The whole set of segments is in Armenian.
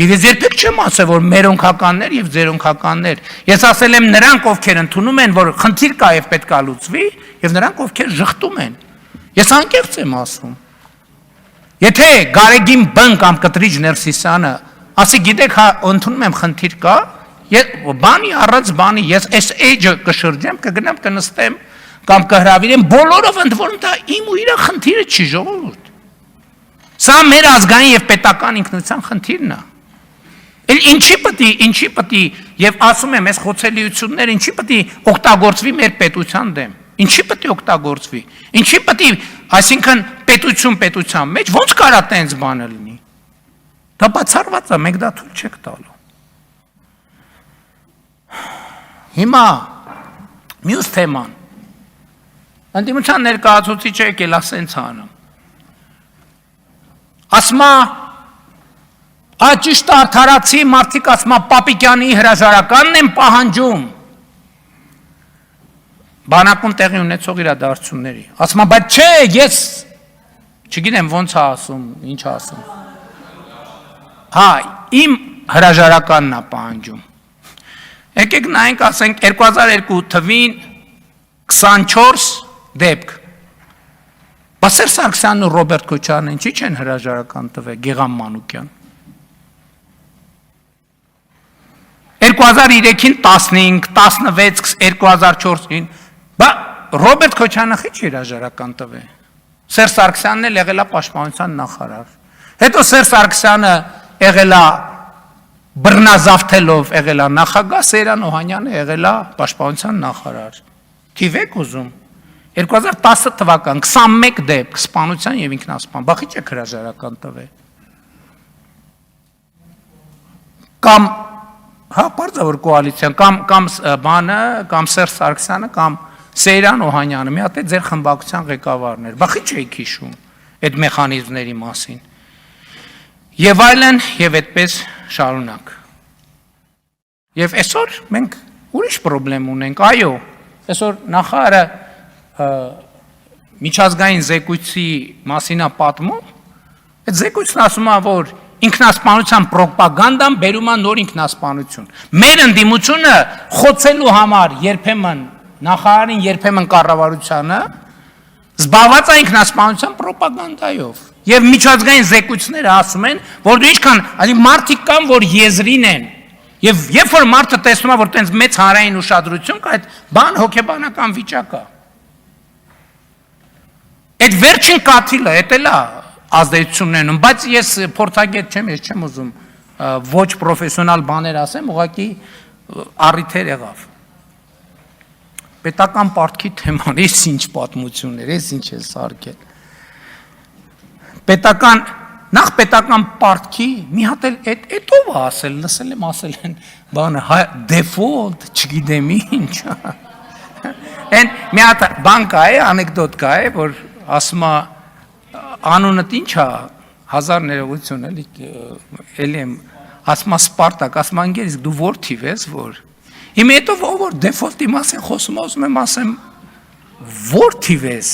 Եվ ես երբեք չեմ ասել, որ մեր օնքականներ եւ ձեր օնքականներ։ Ես ասել եմ նրանք, ովքեր ընդունում են, որ խնդիր կա եւ պետք է լուծվի, եւ նրանք, ովքեր ժխտում են։ Ես անկեղծ եմ ասում։ Եթե Գարեգին բն կամ Կտրիչ Ներսիսյանը ասի, գիտեք, ընդունում եմ խնդիր կա, բանի առած բանի, ես այս էջը կշրջեմ, կգնամ կնստեմ կամ կհրավիրեմ, բոլորով ընդ որում դա իմ ու իր խնդիրը չի, ժողովուրդ։ Սա մեր ազգային եւ պետական ինքնության խնդիրն է։ Ինչի պետք է եւ ասում եմ, այս խոցելիությունները ինչի պետք է օգտագործվի մեր պետության դեմ։ Ինչի պետք է օգտագործվի։ Ինչի պետք է, այսինքն պետության մեջ ո՞նց կարա տենց բանը լինի։ Դա բացառված է, մենք դա թույլ չեք տալու։ Հիմա մյուս թեման։ Ընդդիմության ներկայացուցիչը եկել է սենց անում։ Ասма ճիշտ արդարացի մարդիկ ասма Պապիկյանի հրաժարականն են պահանջում բանակում տեղի ունեցող իրադարձությունների։ Ասма բայց չէ, ես չգիտեմ ոնց է ասում, ինչ է ասում։ Հա, իմ հրաժարականն է պահանջում։ Եկեք նայենք, ասենք 2002 թվին 24 դեպք։ Բասեր Սարգսյանն ու Ռոբերտ Քոչարյանն ինչի չեն հրաժարական տվել, Գեգամ Մանուկյան։ 2003-ին 15, 16, 2004-ին, բա Ռոբերտ Քոչարյանը խի չի հրաժարական տվել։ Սերժ Սարգսյանն էլ եղել է պաշտպանության նախարար։ Հետո Սերժ Սարգսյանը եղել է բռնազավթելով եղել է նախագահ, Սեյրան Օհանյանը եղել է պաշտպանության նախարար։ Թիվեք ուզում։ 2010 թվական 21 դեպք սպանության եւ ինքնասպան, բախի չեք հրաժարական տվել։ Կամ հա, պարզավոր կոալիցիան, կամ բանը, կամ Սերժ Սարգսյանը, կամ Սեյրան Օհանյանը, մի հատ է ձեր խմբակցության ղեկավարներ, բախի չեք հիշում այդ մեխանիզմների մասին։ Եվ այլն, եւ այդպես շարունակ։ Եվ այսօր մենք ուրիշ խնդրեմ ունենք, այո, այսօր նախարարը միջազգային զեկույցի մասին է պատմում, այդ զեկույցն ասում է, որ ինքնասպանության պրոպագանդան բերում է նոր ինքնասպանություն։ Մեր ընդդիմությունը խոցելու համար երբեմն նախարարին, երբեմն կառավարությանը զբաղված է ինքնասպանության պրոպագանդայով։ Եվ միջազգային զեկույցները ասում են, որ դու ինչքան, մարդիկ կան, որ եզրին են։ Եվ երբ որ մարդը տեսնում է, որ տենց մեծ հանրային ուշադրություն կա, այդ բան հոգեբանական վիճակ է։ Այդ վերջին կաթիլը, էդ էլ է ազդեցությունն են, բայց ես փորձագետ չեմ, ես չեմ ուզում ոչ պրոֆեսիոնալ բաներ ասեմ, ուղղակի առիթեր եղավ։ Պետական պարտքի թեման, ես ինչ պատմություններ, ես ինչ է սարքել։ Նախ պետական պարտքի, մի հատ էլ էդ ով է ասել, լսել եմ ասել են, բանը, դեֆոլտ, չգիտեմ ինչ։ Են մի հատ բան կա է, անեկդոտ կա է, որ ասում է, անունդ ինչ է, հազար ներողություն էլի եմ, ասում է Սպարտակ, ասում է անգերից դու որ թիվ ես, որ։ Իմ հետո որ դեֆոլտի մասին խոսում ասում եմ, ասեմ, որ թիվ ես,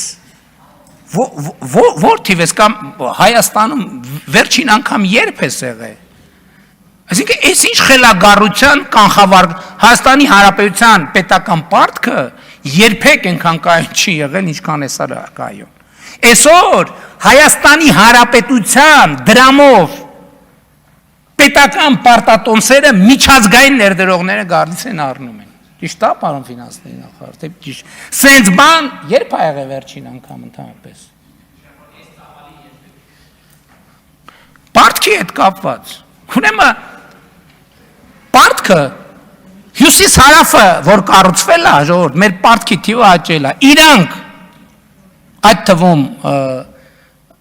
որ թիվ ես, կամ Հայաստանում վերջին անգամ երբ ես եղել։ Այսինքն, այս ինչ խելագարության կանխավար Հայաստանի Հանրապետության պետական պարտքը երբեք այնքան կայուն չի եղել, ինչքան է սա կայուն։ Այսօր Հայաստանի Հանրապետության դրամով պետական պարտատոմսերը միջազգային ներդրողները գալիս են առնում են։ Ճիշտ է, պարոն ֆինանսների նախարար, թե ճիշտ։ Սենց բան երբ ա եղել վերջին անգամ ընդհանրապես։ Պարտքի հետ կապված։ Ուրեմն պարտքը հյուսիս հարավը, որ կառուցվել է, ժողովուրդ, մեր պարտքի թիվը աճել է։ Իրանք այդ թվում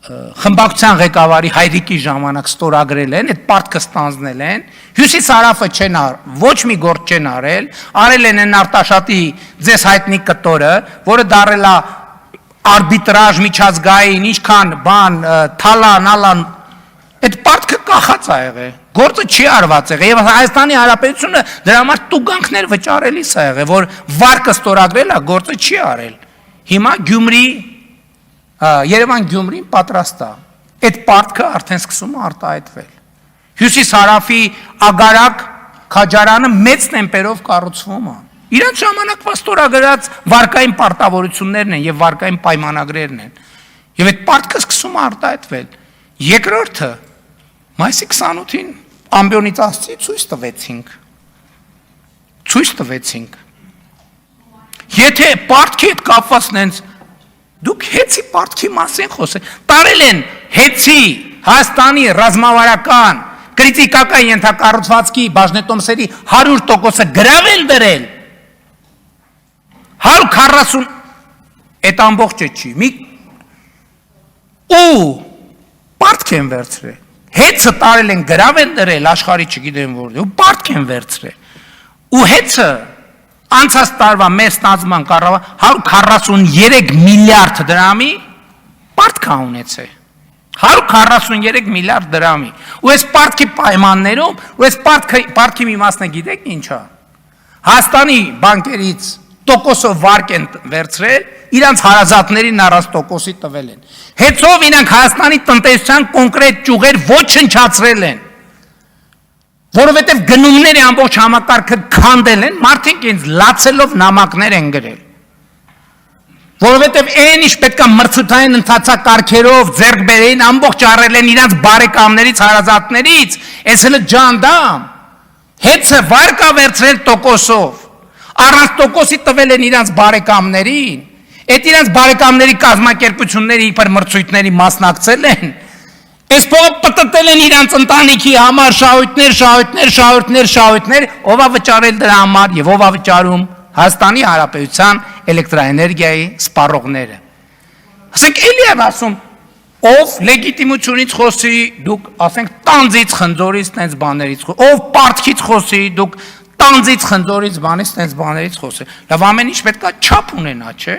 խմբակցության ղեկավարի Հայրիկի ժամանակ ստորագրել են, այդ պարտքը ստանձնել են, հյուսիս հարավը չեն ոչ մի գործ չեն արել են Արտաշատի ձեզ հայտնի կտորը, որը դարել է արբիտրաժ միջազգային, ինչքան բան, թալան, այդ պարտքը կախած է եղել, գործը չի արված եղել, եւ Հայաստանի Հանրապետությունը դրա համար տուգանքներ վճարելիս է եղել, որ վարկը ստորագրել է, գործը չի արել։ Հիմա Երևան Գյումրին պատրաստ է, այդ պարտքը արդեն սկսում է արտահայտվել։ Հյուսիս հարավի ագարակ քաջարանը մեծ տեմպերով կառուցվում է։ Իրանց ժամանակվա ստորագրած վարկային պարտավորություններն են եւ վարկային պայմանագրերն են։ Եվ այդ պարտքը սկսում է արտահայտվել։ Երկրորդը մայիսի 28-ին ամբիոնից աստծի ցույց տվեցինք։ Եթե պարտքի հետ կապված նենց դուք հեցի պարտքի մասին խոսեք, տարել են հեցի Հայաստանի ռազմավարական կրիտիկական ենթակառուցվածքի բաժնետոմսերի 100%-ը գրավ են դրել։ 140 այդ ամբողջը չի։ Ու պարտք են վերցրել։ Հեցը տարել են գրավ են դրել աշխարհի չգիտեմ որտեղ, ու պարտք են վերցրել։ Ու հեցը անցած տարվա մեր ստացման կառավարությունը 143 միլիարդ դրամի պարտք ունեցել։ 143 միլիարդ դրամի։ Ու այս պարտքի պայմաններում, ու այս պարտքի մի մասն գիտեք ինչա։ Հայաստանի բանկերից տոկոսով վարկ են վերցրել, իրանց հարազատներին առանց տոկոսի տվել են։ Հետո իրանք Հայաստանի տնտեսության կոնկրետ ճյուղեր ոչնչացրել են։ Որովհետև գնումների ամբողջ համակարգը քանդել են, մարդիկ ինձ լացելով նամակներ են գրել։ Որովհետև այն ինչ պետք է մրցութային ընթացակարգերով ձեռք բերեին, ամբողջ առել են իրանց բարեկամներից, հարազատներից, այս հենց ջանդամ, հեծը վարկա վերցրել տոկոսով, առանց տոկոսի տվել են իրանց բարեկամներին, այդ իրանց բարեկամների կազմակերպությունների իբր մրցույթների մասնակցել են, այս փողը պտտել են իրանց ընտանիքի համար շահույթներ, ով է վճարել դրա համար եւ ով է վճարում Հայաստանի Հանրապետության էլեկտրաէներգիայի սպառողները։ Ասենք էլի եմ ասում, ով լեգիտիմությունից խոսի, դուք ասենք տանձից խնձորից տենց բաներից խոսի, ով պարտքից խոսի, դուք տանձից խնձորից բանից տենց բաներից խոսի։ Լավ ամեն ինչ պետք է չափ ունենա, չէ՞։